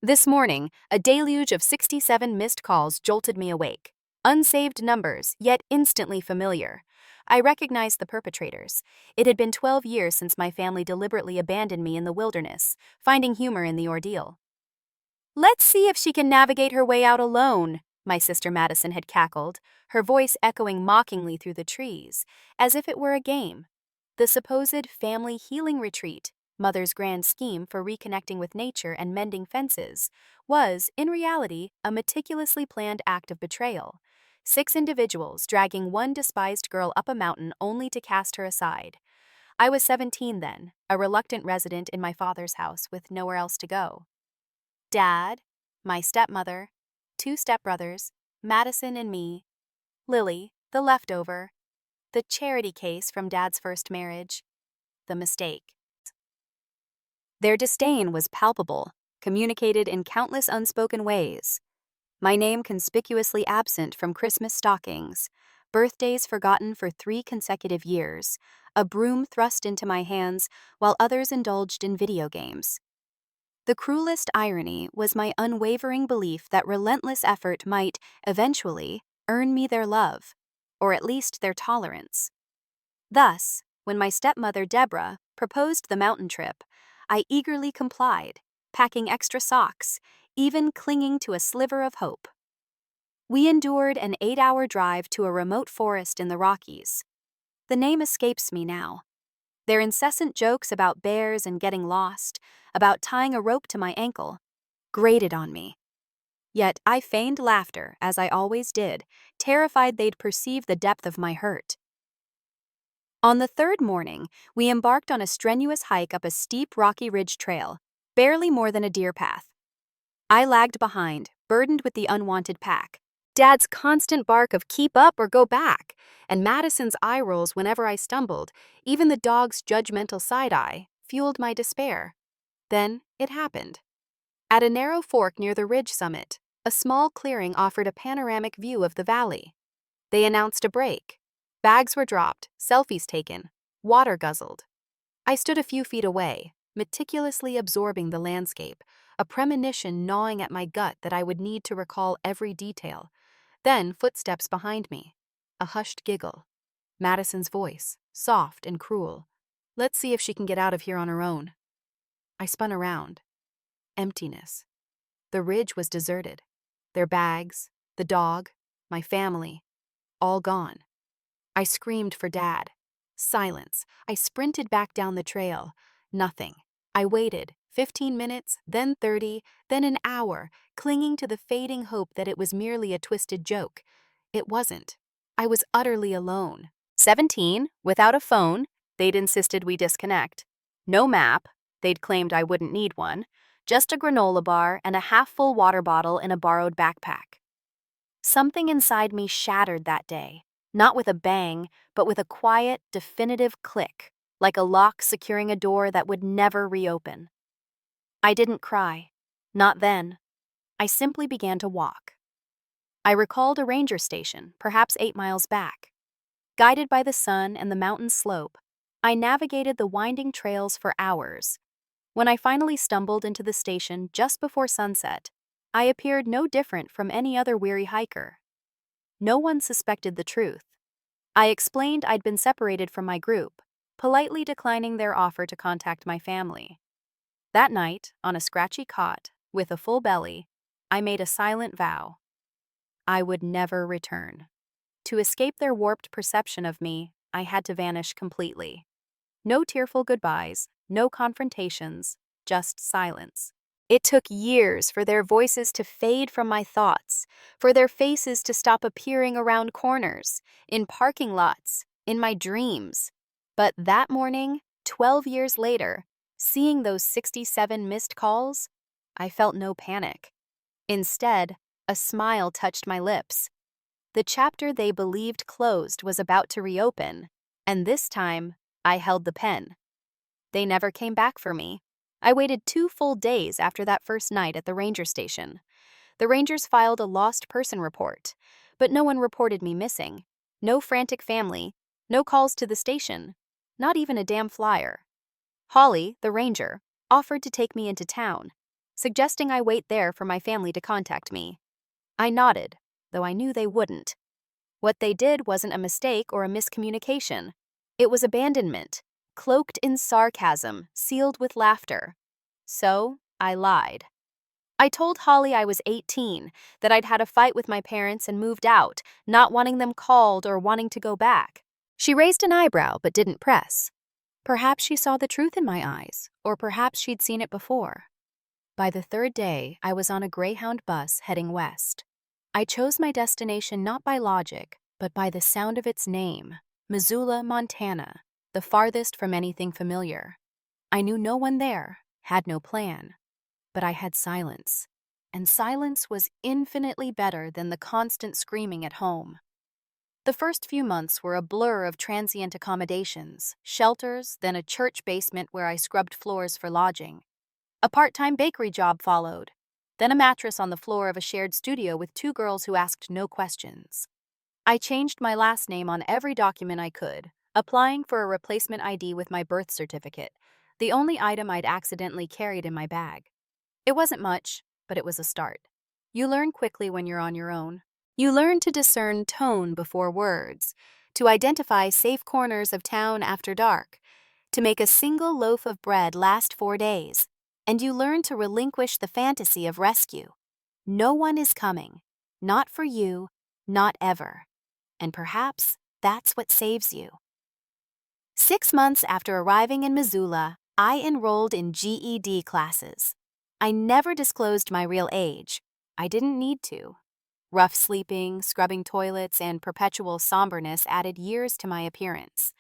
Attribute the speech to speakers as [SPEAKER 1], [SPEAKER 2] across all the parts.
[SPEAKER 1] This morning, a deluge of 67 missed calls jolted me awake. Unsaved numbers, yet instantly familiar. I recognized the perpetrators. It had been 12 years since my family deliberately abandoned me in the wilderness, finding humor in the ordeal. "Let's see if she can navigate her way out alone," my sister Madison had cackled, her voice echoing mockingly through the trees, as if it were a game. The supposed family healing retreat, Mother's grand scheme for reconnecting with nature and mending fences, was, in reality, a meticulously planned act of betrayal. 6 individuals dragging one despised girl up a mountain only to cast her aside. I was 17 then, a reluctant resident in my father's house with nowhere else to go. Dad, my stepmother, 2 stepbrothers, Madison and me, Lily, the leftover, the charity case from Dad's first marriage, the mistake. Their disdain was palpable, communicated in countless unspoken ways. My name conspicuously absent from Christmas stockings, birthdays forgotten for 3 consecutive years, a broom thrust into my hands while others indulged in video games. The cruelest irony was my unwavering belief that relentless effort might, eventually, earn me their love, or at least their tolerance. Thus, when my stepmother Deborah proposed the mountain trip, I eagerly complied, packing extra socks, even clinging to a sliver of hope. We endured an 8-hour drive to a remote forest in the Rockies. The name escapes me now. Their incessant jokes about bears and getting lost, about tying a rope to my ankle, grated on me. Yet I feigned laughter, as I always did, terrified they'd perceive the depth of my hurt. On the 3rd morning, we embarked on a strenuous hike up a steep rocky ridge trail, barely more than a deer path. I lagged behind, burdened with the unwanted pack. Dad's constant bark of "keep up or go back," and Madison's eye rolls whenever I stumbled, even the dog's judgmental side-eye, fueled my despair. Then it happened. At a narrow fork near the ridge summit, a small clearing offered a panoramic view of the valley. They announced a break. Bags were dropped, selfies taken, water guzzled. I stood a few feet away, meticulously absorbing the landscape, a premonition gnawing at my gut that I would need to recall every detail. Then footsteps behind me. A hushed giggle. Madison's voice, soft and cruel. "Let's see if she can get out of here on her own." I spun around. Emptiness. The ridge was deserted. Their bags, the dog, my family, all gone. I screamed for Dad. Silence. I sprinted back down the trail. Nothing. I waited, 15 minutes, then 30, then an hour, clinging to the fading hope that it was merely a twisted joke. It wasn't. I was utterly alone. 17, without a phone, they'd insisted we disconnect. No map, they'd claimed I wouldn't need one, just a granola bar and a half-full water bottle in a borrowed backpack. Something inside me shattered that day, not with a bang, but with a quiet, definitive click, like a lock securing a door that would never reopen. I didn't cry. Not then. I simply began to walk. I recalled a ranger station, perhaps 8 miles back. Guided by the sun and the mountain slope, I navigated the winding trails for hours. When I finally stumbled into the station just before sunset, I appeared no different from any other weary hiker. No one suspected the truth. I explained I'd been separated from my group, politely declining their offer to contact my family. That night, on a scratchy cot, with a full belly, I made a silent vow. I would never return. To escape their warped perception of me, I had to vanish completely. No tearful goodbyes, no confrontations, just silence. It took years for their voices to fade from my thoughts, for their faces to stop appearing around corners, in parking lots, in my dreams. But that morning, 12 years later, seeing those 67 missed calls, I felt no panic. Instead, a smile touched my lips. The chapter they believed closed was about to reopen, and this time, I held the pen. They never came back for me. I waited 2 full days after that first night at the ranger station. The rangers filed a lost person report, but no one reported me missing. No frantic family, no calls to the station, not even a damn flyer. Holly, the ranger, offered to take me into town. suggesting I wait there for my family to contact me. I nodded, though I knew they wouldn't. What they did wasn't a mistake or a miscommunication. It was abandonment, cloaked in sarcasm, sealed with laughter. So, I lied. I told Holly I was 18, that I'd had a fight with my parents and moved out, not wanting them called or wanting to go back. She raised an eyebrow but didn't press. Perhaps she saw the truth in my eyes, or perhaps she'd seen it before. By the third day, I was on a Greyhound bus heading west. I chose my destination not by logic, but by the sound of its name, Missoula, Montana, the farthest from anything familiar. I knew no one there, had no plan, but I had silence, and silence was infinitely better than the constant screaming at home. The first few months were a blur of transient accommodations, shelters, then a church basement where I scrubbed floors for lodging. A part-time bakery job followed, then a mattress on the floor of a shared studio with two girls who asked no questions. I changed my last name on every document I could, applying for a replacement ID with my birth certificate, the only item I'd accidentally carried in my bag. It wasn't much, but it was a start. You learn quickly when you're on your own. You learn to discern tone before words, to identify safe corners of town after dark, to make a single loaf of bread last 4 days, and you learn to relinquish the fantasy of rescue. No one is coming, not for you, not ever. And perhaps that's what saves you. 6 months after arriving in Missoula, I enrolled in GED classes. I never disclosed my real age. I didn't need to. Rough sleeping, scrubbing toilets, and perpetual somberness added years to my appearance.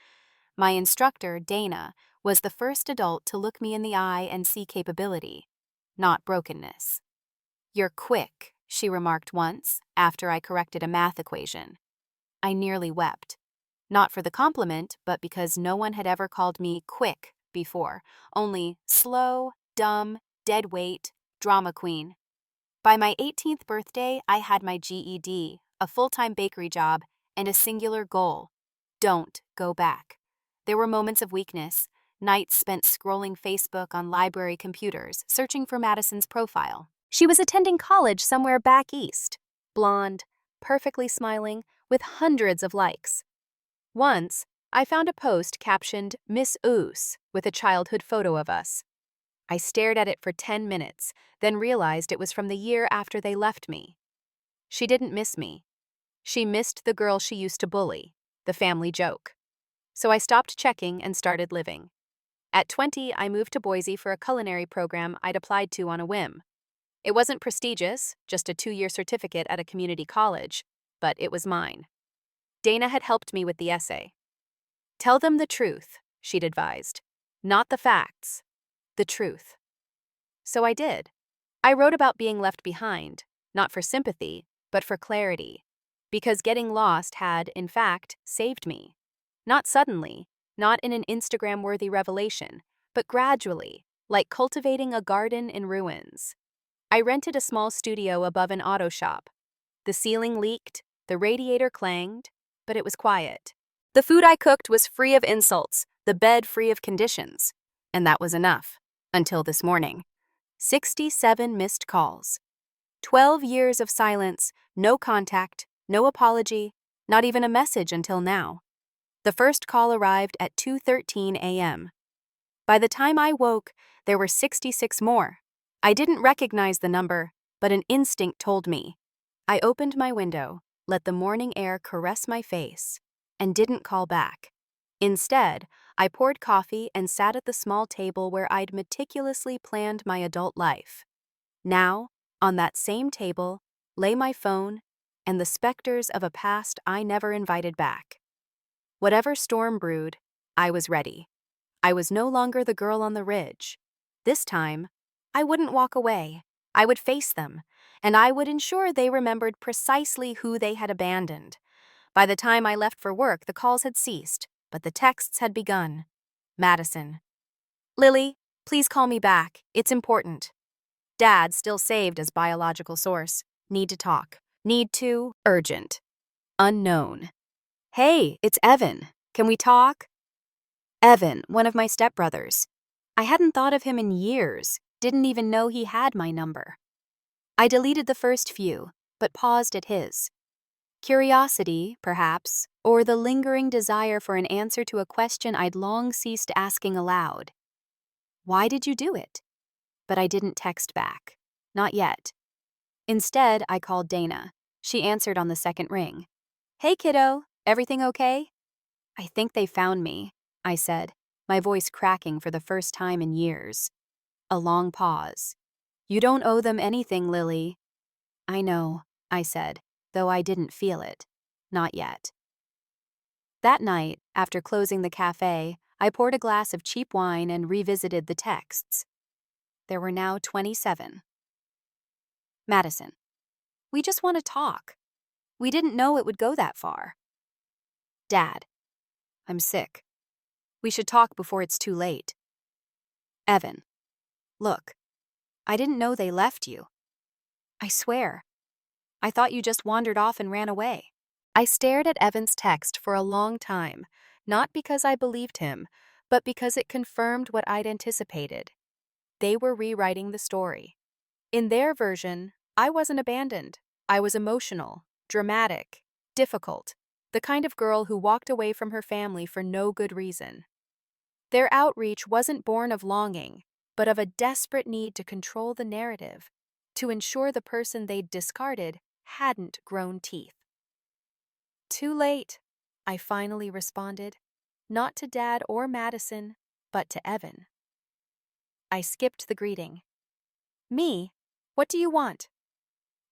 [SPEAKER 1] My instructor, Dana, was the first adult to look me in the eye and see capability, not brokenness. "You're quick," she remarked once, after I corrected a math equation. I nearly wept. Not for the compliment, but because no one had ever called me quick before, only slow, dumb, dead weight, drama queen. By my 18th birthday, I had my GED, a full-time bakery job, and a singular goal: don't go back. There were moments of weakness, nights spent scrolling Facebook on library computers, searching for Madison's profile. She was attending college somewhere back east, blonde, perfectly smiling, with hundreds of likes. Once, I found a post captioned "Miss Oos" with a childhood photo of us. I stared at it for 10 minutes, then realized it was from the year after they left me. She didn't miss me. She missed the girl she used to bully, the family joke. So I stopped checking and started living. At 20, I moved to Boise for a culinary program I'd applied to on a whim. It wasn't prestigious, just a 2-year certificate at a community college, but it was mine. Dana had helped me with the essay. "Tell them the truth," she'd advised. "Not the facts. The truth." So I did. I wrote about being left behind, not for sympathy, but for clarity. Because getting lost had, in fact, saved me. Not suddenly, not in an Instagram-worthy revelation, but gradually, like cultivating a garden in ruins. I rented a small studio above an auto shop. The ceiling leaked, the radiator clanged, but it was quiet. The food I cooked was free of insults, the bed free of conditions. And that was enough. Until this morning. 67 missed calls. 12 years of silence, no contact, no apology, not even a message until now. The first call arrived at 2:13 a.m. By the time I woke, there were 66 more. I didn't recognize the number, but an instinct told me. I opened my window, let the morning air caress my face, and didn't call back. Instead, I poured coffee and sat at the small table where I'd meticulously planned my adult life. Now, on that same table, lay my phone and the specters of a past I never invited back. Whatever storm brewed, I was ready. I was no longer the girl on the ridge. This time, I wouldn't walk away. I would face them, and I would ensure they remembered precisely who they had abandoned. By the time I left for work, the calls had ceased, but the texts had begun. Madison. "Lily, please call me back. It's important." Dad, still saved as biological source. "Need to talk. Need to. Urgent." Unknown. "Hey, it's Evan. Can we talk?" Evan, one of my stepbrothers. I hadn't thought of him in years. Didn't even know he had my number. I deleted the first few, but paused at his. Curiosity, perhaps, or the lingering desire for an answer to a question I'd long ceased asking aloud. Why did you do it? But I didn't text back. Not yet. Instead, I called Dana. She answered on the second ring. Hey kiddo, everything okay? I think they found me, I said, my voice cracking for the first time in years. A long pause. You don't owe them anything, Lily. I know, I said, though I didn't feel it. Not yet. That night, after closing the cafe, I poured a glass of cheap wine and revisited the texts. There were now 27. Madison. We just want to talk. We didn't know it would go that far. Dad. I'm sick. We should talk before it's too late. Evan. Look, I didn't know they left you. I swear. I thought you just wandered off and ran away. I stared at Evan's text for a long time, not because I believed him, but because it confirmed what I'd anticipated. They were rewriting the story. In their version, I wasn't abandoned. I was emotional, dramatic, difficult, the kind of girl who walked away from her family for no good reason. Their outreach wasn't born of longing, but of a desperate need to control the narrative, to ensure the person they'd discarded hadn't grown teeth. Too late, I finally responded, not to Dad or Madison, but to Evan. I skipped the greeting. Me? What do you want?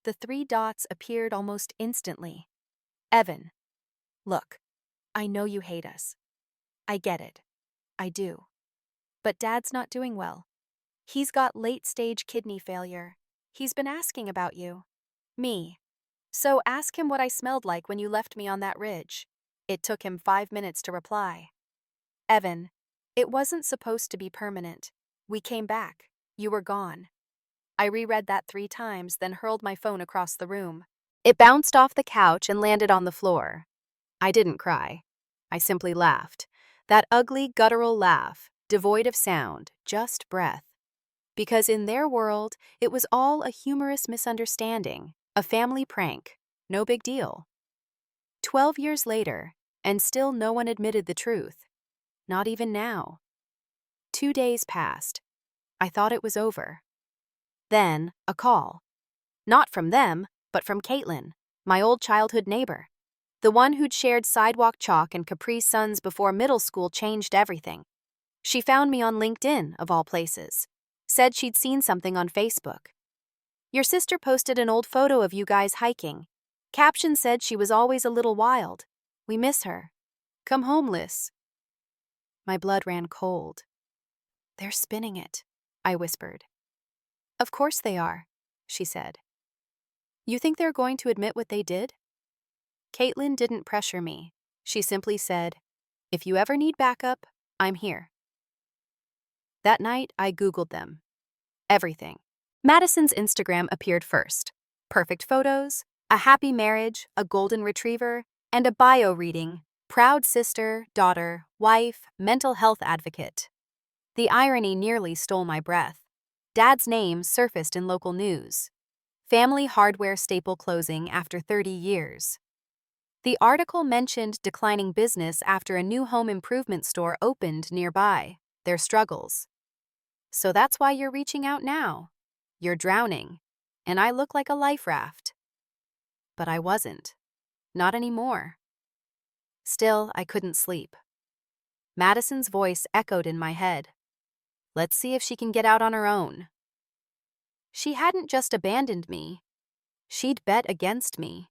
[SPEAKER 1] The 3 dots appeared almost instantly. Evan. Look, I know you hate us. I get it. I do. But Dad's not doing well. He's got late-stage kidney failure. He's been asking about you. Me. So ask him what I smelled like when you left me on that ridge. It took him 5 minutes to reply. Evan, it wasn't supposed to be permanent. We came back. You were gone. I reread that 3 times, then hurled my phone across the room. It bounced off the couch and landed on the floor. I didn't cry. I simply laughed. That ugly, guttural laugh, devoid of sound, just breath. Because in their world, it was all a humorous misunderstanding, a family prank, no big deal. 12 years later, and still no one admitted the truth. Not even now. 2 days passed. I thought it was over. Then, a call. Not from them, but from Caitlin, my old childhood neighbor. The one who'd shared sidewalk chalk and Capri Suns before middle school changed everything. She found me on LinkedIn, of all places. Said she'd seen something on Facebook. Your sister posted an old photo of you guys hiking. Caption said she was always a little wild. We miss her. Come home, Liz. My blood ran cold. They're spinning it, I whispered. Of course they are, she said. You think they're going to admit what they did? Caitlin didn't pressure me. She simply said, if you ever need backup, I'm here. That night, I Googled them. Everything. Madison's Instagram appeared first. Perfect photos, a happy marriage, a golden retriever, and a bio reading, proud sister, daughter, wife, mental health advocate. The irony nearly stole my breath. Dad's name surfaced in local news. Family hardware staple closing after 30 years. The article mentioned declining business after a new home improvement store opened nearby, their struggles. So that's why you're reaching out now. You're drowning, and I look like a life raft. But I wasn't. Not anymore. Still, I couldn't sleep. Madison's voice echoed in my head. Let's see if she can get out on her own. She hadn't just abandoned me. She'd bet against me.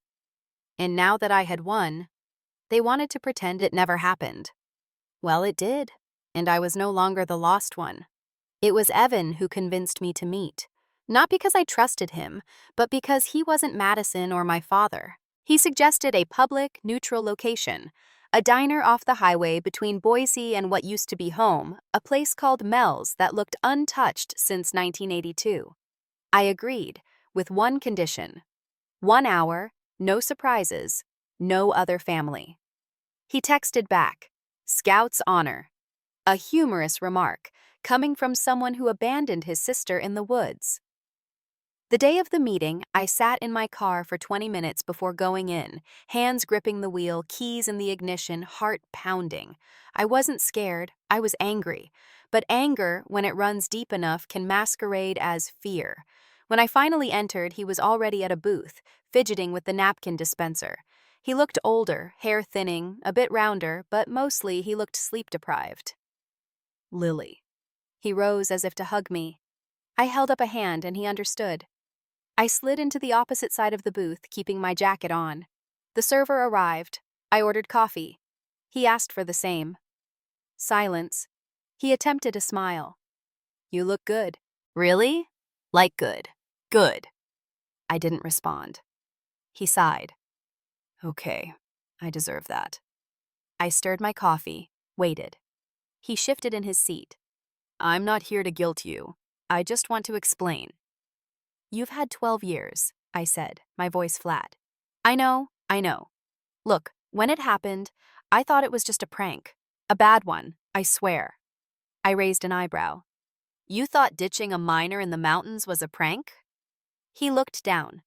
[SPEAKER 1] And now that I had won, they wanted to pretend it never happened. Well, it did, and I was no longer the lost one. It was Evan who convinced me to meet. Not because I trusted him, but because he wasn't Madison or my father. He suggested a public, neutral location, a diner off the highway between Boise and what used to be home, a place called Mel's that looked untouched since 1982. I agreed, with one condition. 1 hour, no surprises, no other family. He texted back, Scout's honor. A humorous remark, coming from someone who abandoned his sister in the woods. The day of the meeting, I sat in my car for 20 minutes before going in, hands gripping the wheel, keys in the ignition, heart pounding. I wasn't scared, I was angry. But anger, when it runs deep enough, can masquerade as fear. When I finally entered, he was already at a booth, fidgeting with the napkin dispenser. He looked older, hair thinning, a bit rounder, but mostly he looked sleep-deprived. Lily. He rose as if to hug me. I held up a hand and he understood. I slid into the opposite side of the booth, keeping my jacket on. The server arrived. I ordered coffee. He asked for the same. Silence. He attempted a smile. You look good. Really? Like good. Good. I didn't respond. He sighed. Okay, I deserve that. I stirred my coffee, waited. He shifted in his seat. I'm not here to guilt you. I just want to explain. You've had 12 years, I said, my voice flat. I know. Look, when it happened, I thought it was just a prank. A bad one, I swear. I raised an eyebrow. You thought ditching a miner in the mountains was a prank? He looked down.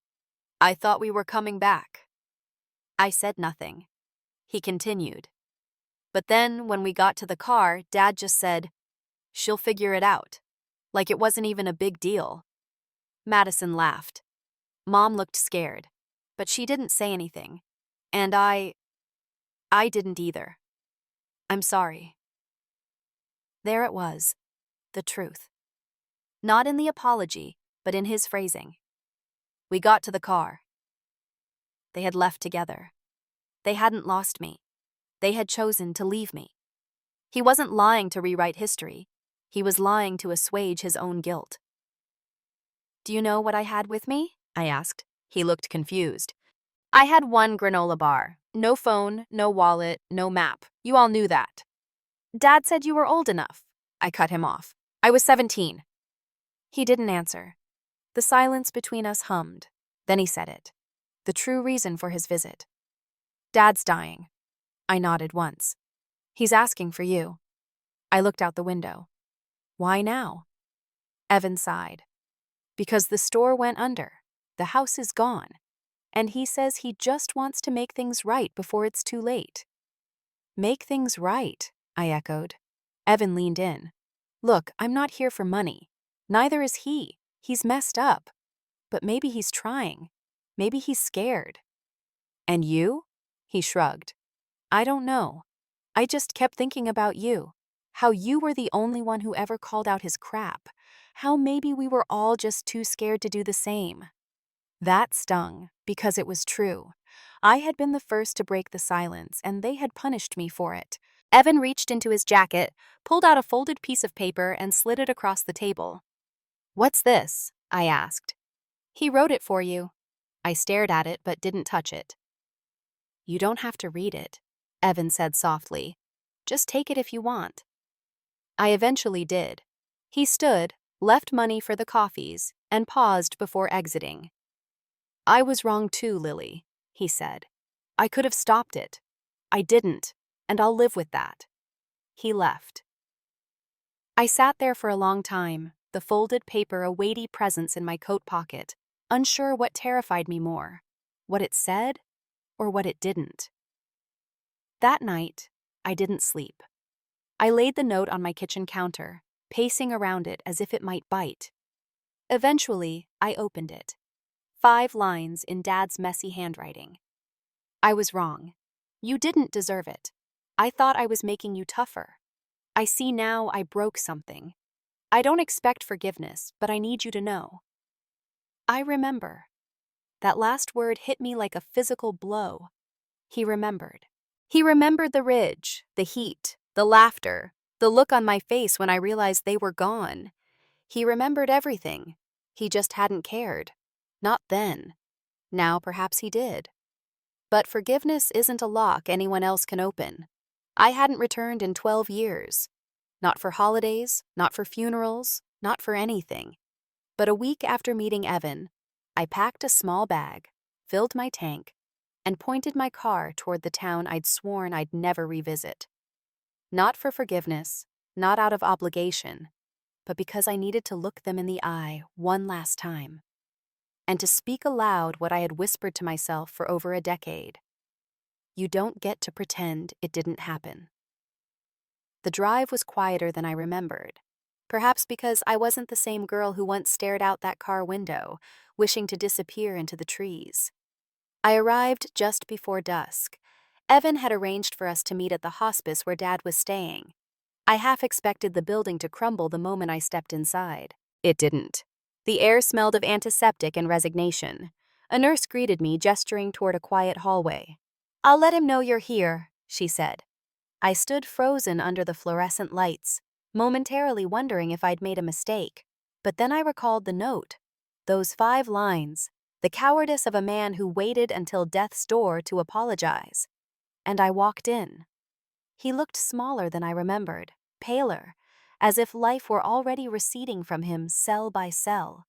[SPEAKER 1] I thought we were coming back. I said nothing. He continued. But then, when we got to the car, Dad just said, she'll figure it out. Like it wasn't even a big deal. Madison laughed. Mom looked scared, but she didn't say anything. And I didn't either. I'm sorry. There it was, the truth. Not in the apology, but in his phrasing. We got to the car. They had left together. They hadn't lost me. They had chosen to leave me. He wasn't lying to rewrite history. He was lying to assuage his own guilt. Do you know what I had with me? I asked. He looked confused. I had one granola bar. No phone, no wallet, no map. You all knew that. Dad said you were old enough. I cut him off. I was 17. He didn't answer. The silence between us hummed. Then he said it. The true reason for his visit. Dad's dying. I nodded once. He's asking for you. I looked out the window. Why now? Evan sighed. Because the store went under. The house is gone. And he says he just wants to make things right before it's too late. Make things right, I echoed. Evan leaned in. Look, I'm not here for money. Neither is he. He's messed up. But maybe he's trying. Maybe he's scared. And you? He shrugged. I don't know. I just kept thinking about you. How you were the only one who ever called out his crap. How maybe we were all just too scared to do the same. That stung, because it was true. I had been the first to break the silence, and they had punished me for it. Evan reached into his jacket, pulled out a folded piece of paper, and slid it across the table. What's this? I asked. He wrote it for you. I stared at it, but didn't touch it. You don't have to read it, Evan said softly. Just take it if you want. I eventually did. He stood, left money for the coffees, and paused before exiting. I was wrong too, Lily, he said. I could have stopped it. I didn't, and I'll live with that. He left. I sat there for a long time, the folded paper a weighty presence in my coat pocket, unsure what terrified me more, what it said or what it didn't. That night, I didn't sleep. I laid the note on my kitchen counter, pacing around it as if it might bite. Eventually, I opened it. 5 lines in Dad's messy handwriting. I was wrong. You didn't deserve it. I thought I was making you tougher. I see now I broke something. I don't expect forgiveness, but I need you to know. I remember. That last word hit me like a physical blow. He remembered. He remembered the ridge, the heat, the laughter, the look on my face when I realized they were gone. He remembered everything. He just hadn't cared. Not then. Now perhaps he did. But forgiveness isn't a lock anyone else can open. I hadn't returned in 12 years. Not for holidays, not for funerals, not for anything. But a week after meeting Evan, I packed a small bag, filled my tank, and pointed my car toward the town I'd sworn I'd never revisit. Not for forgiveness, not out of obligation, but because I needed to look them in the eye one last time, and to speak aloud what I had whispered to myself for over a decade. You don't get to pretend it didn't happen. The drive was quieter than I remembered, perhaps because I wasn't the same girl who once stared out that car window, wishing to disappear into the trees. I arrived just before dusk. Evan had arranged for us to meet at the hospice where Dad was staying. I half expected the building to crumble the moment I stepped inside. It didn't. The air smelled of antiseptic and resignation. A nurse greeted me, gesturing toward a quiet hallway. "I'll let him know you're here," she said. I stood frozen under the fluorescent lights, momentarily wondering if I'd made a mistake. But then I recalled the note. Those 5 lines, the cowardice of a man who waited until death's door to apologize. And I walked in. He looked smaller than I remembered, paler, as if life were already receding from him cell by cell.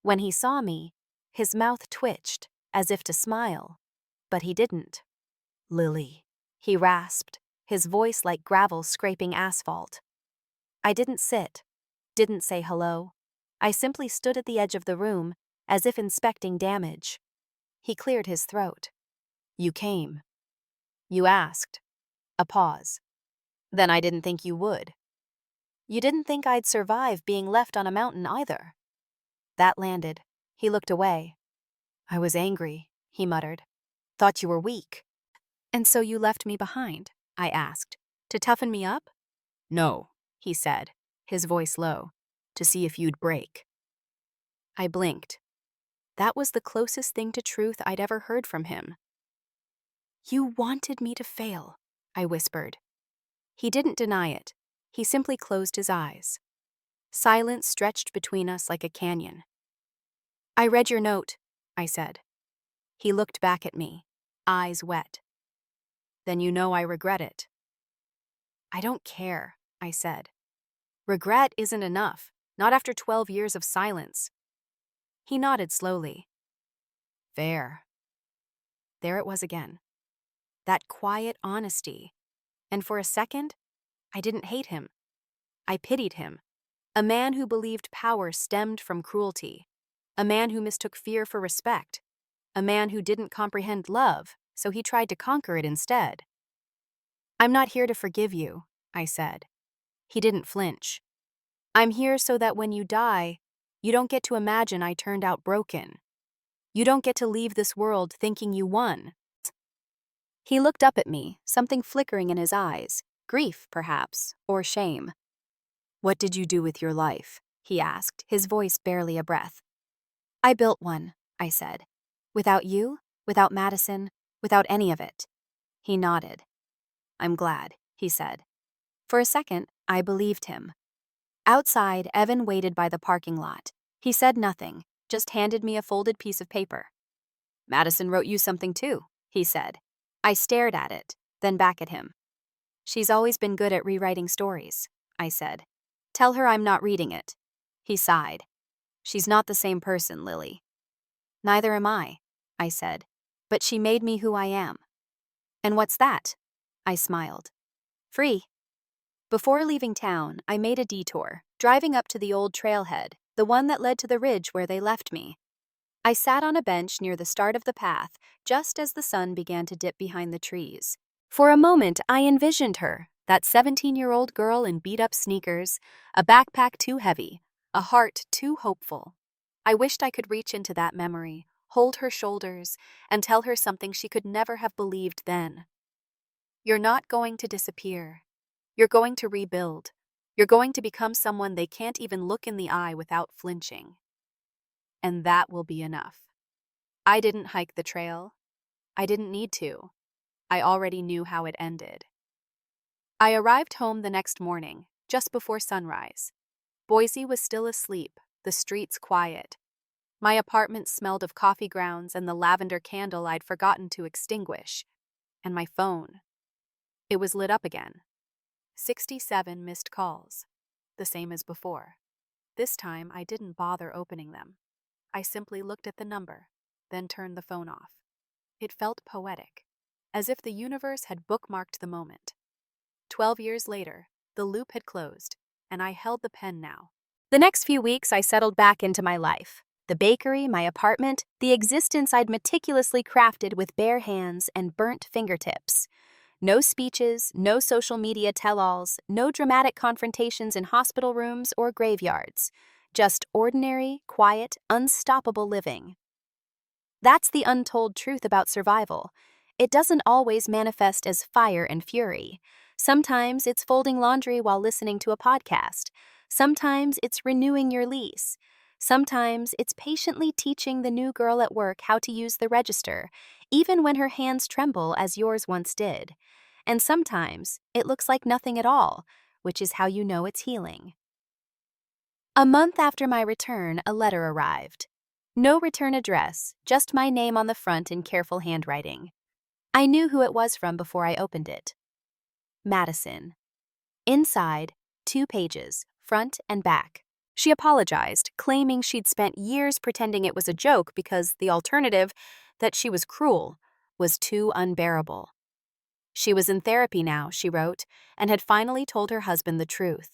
[SPEAKER 1] When he saw me, his mouth twitched, as if to smile. But he didn't. "Lily," he rasped, his voice like gravel scraping asphalt. I didn't sit, didn't say hello. I simply stood at the edge of the room, as if inspecting damage. He cleared his throat. "You came. You asked." A pause. "Then I didn't think you would. You didn't think I'd survive being left on a mountain either." That landed. He looked away. "I was angry," he muttered. "Thought you were weak." "And so you left me behind?" I asked. "To toughen me up?" "No," he said, his voice low. "To see if you'd break." I blinked. That was the closest thing to truth I'd ever heard from him. "You wanted me to fail," I whispered. He didn't deny it. He simply closed his eyes. Silence stretched between us like a canyon. "I read your note," I said. He looked back at me, eyes wet. "Then you know I regret it." "I don't care," I said. "Regret isn't enough, not after 12 years of silence." He nodded slowly. "Fair." There it was again. That quiet honesty. And for a second, I didn't hate him. I pitied him. A man who believed power stemmed from cruelty. A man who mistook fear for respect. A man who didn't comprehend love, so he tried to conquer it instead. "I'm not here to forgive you," I said. He didn't flinch. "I'm here so that when you die, you don't get to imagine I turned out broken. You don't get to leave this world thinking you won." He looked up at me, something flickering in his eyes, grief, perhaps, or shame. "What did you do with your life?" he asked, his voice barely a breath. "I built one," I said. "Without you, without Madison, without any of it." He nodded. "I'm glad," he said. For a second, I believed him. Outside, Evan waited by the parking lot. He said nothing, just handed me a folded piece of paper. "Madison wrote you something too," he said. I stared at it, then back at him. "She's always been good at rewriting stories," I said. "Tell her I'm not reading it." He sighed. "She's not the same person, Lily." "Neither am I," I said. "But she made me who I am." "And what's that?" I smiled. "Free." Before leaving town, I made a detour, driving up to the old trailhead, the one that led to the ridge where they left me. I sat on a bench near the start of the path, just as the sun began to dip behind the trees. For a moment, I envisioned her, that 17-year-old girl in beat-up sneakers, a backpack too heavy, a heart too hopeful. I wished I could reach into that memory, hold her shoulders, and tell her something she could never have believed then. "You're not going to disappear. You're going to rebuild. You're going to become someone they can't even look in the eye without flinching. And that will be enough." I didn't hike the trail. I didn't need to. I already knew how it ended. I arrived home the next morning, just before sunrise. Boise was still asleep, the streets quiet. My apartment smelled of coffee grounds and the lavender candle I'd forgotten to extinguish. And my phone. It was lit up again. 67 missed calls. The same as before. This time, I didn't bother opening them. I simply looked at the number, then turned the phone off. It felt poetic, as if the universe had bookmarked the moment. 12 years later, The loop had closed, and I held the pen now. The next few weeks, I settled back into my life. The bakery, my apartment, the existence I'd meticulously crafted with bare hands and burnt fingertips. No speeches, no social media tell-alls, no dramatic confrontations in hospital rooms or graveyards. Just ordinary, quiet, unstoppable living. That's the untold truth about survival. It doesn't always manifest as fire and fury. Sometimes it's folding laundry while listening to a podcast. Sometimes it's renewing your lease. Sometimes it's patiently teaching the new girl at work how to use the register, even when her hands tremble as yours once did. And sometimes it looks like nothing at all, which is how you know it's healing. A month after my return, a letter arrived. No return address, just my name on the front in careful handwriting. I knew who it was from before I opened it. Madison. Inside, 2 pages, front and back. She apologized, claiming she'd spent years pretending it was a joke because the alternative, that she was cruel, was too unbearable. She was in therapy now, she wrote, and had finally told her husband the truth.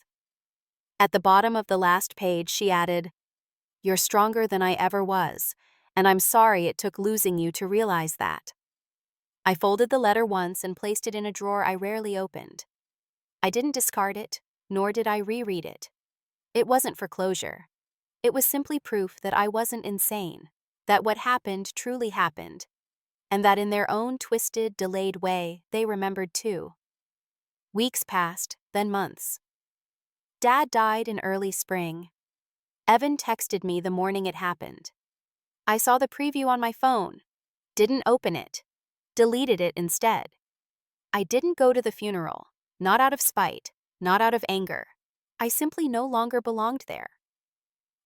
[SPEAKER 1] At the bottom of the last page, she added, "You're stronger than I ever was, and I'm sorry it took losing you to realize that." I folded the letter once and placed it in a drawer I rarely opened. I didn't discard it, nor did I reread it. It wasn't for closure. It was simply proof that I wasn't insane, that what happened truly happened, and that in their own twisted, delayed way, they remembered too. Weeks passed, then months. Dad died in early spring. Evan texted me the morning it happened. I saw the preview on my phone, didn't open it, deleted it instead. I didn't go to the funeral, not out of spite, not out of anger. I simply no longer belonged there.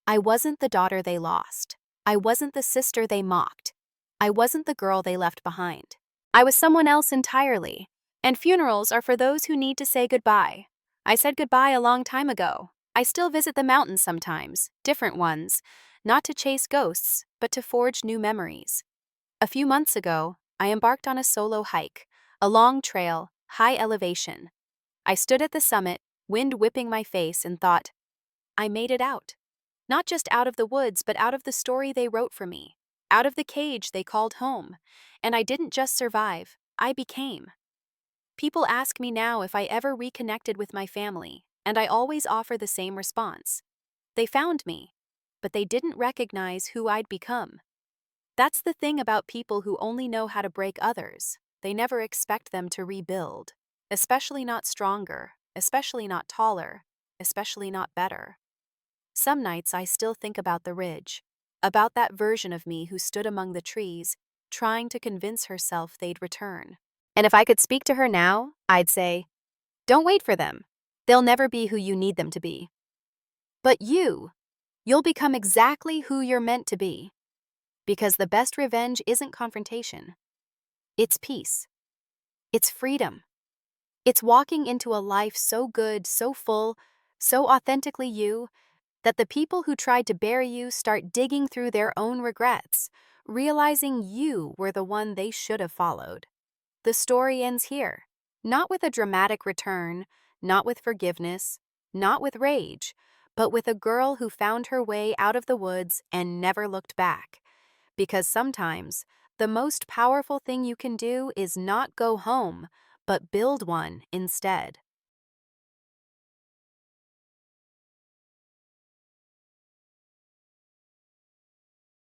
[SPEAKER 1] I wasn't the daughter they lost. I wasn't the sister they mocked. I wasn't the girl they left behind. I was someone else entirely. And funerals are for those who need to say goodbye. I said goodbye a long time ago. I still visit the mountains sometimes, different ones, not to chase ghosts, but to forge new memories. A few months ago, I embarked on a solo hike, a long trail, high elevation. I stood at the summit, wind whipping my face, and thought, I made it out. Not just out of the woods, but out of the story they wrote for me, out of the cage they called home. And I didn't just survive, I became. People ask me now if I ever reconnected with my family, and I always offer the same response. They found me, but they didn't recognize who I'd become. That's the thing about people who only know how to break others. They never expect them to rebuild, especially not stronger, especially not taller, especially not better. Some nights I still think about the ridge, about that version of me who stood among the trees, trying to convince herself they'd return. And if I could speak to her now, I'd say, don't wait for them. They'll never be who you need them to be. But you'll become exactly who you're meant to be. Because the best revenge isn't confrontation. It's peace. It's freedom. It's walking into a life so good, so full, so authentically you, that the people who tried to bury you start digging through their own regrets, realizing you were the one they should have followed. The story ends here, not with a dramatic return, not with forgiveness, not with rage, but with a girl who found her way out of the woods and never looked back. Because sometimes, the most powerful thing you can do is not go home, but build one instead.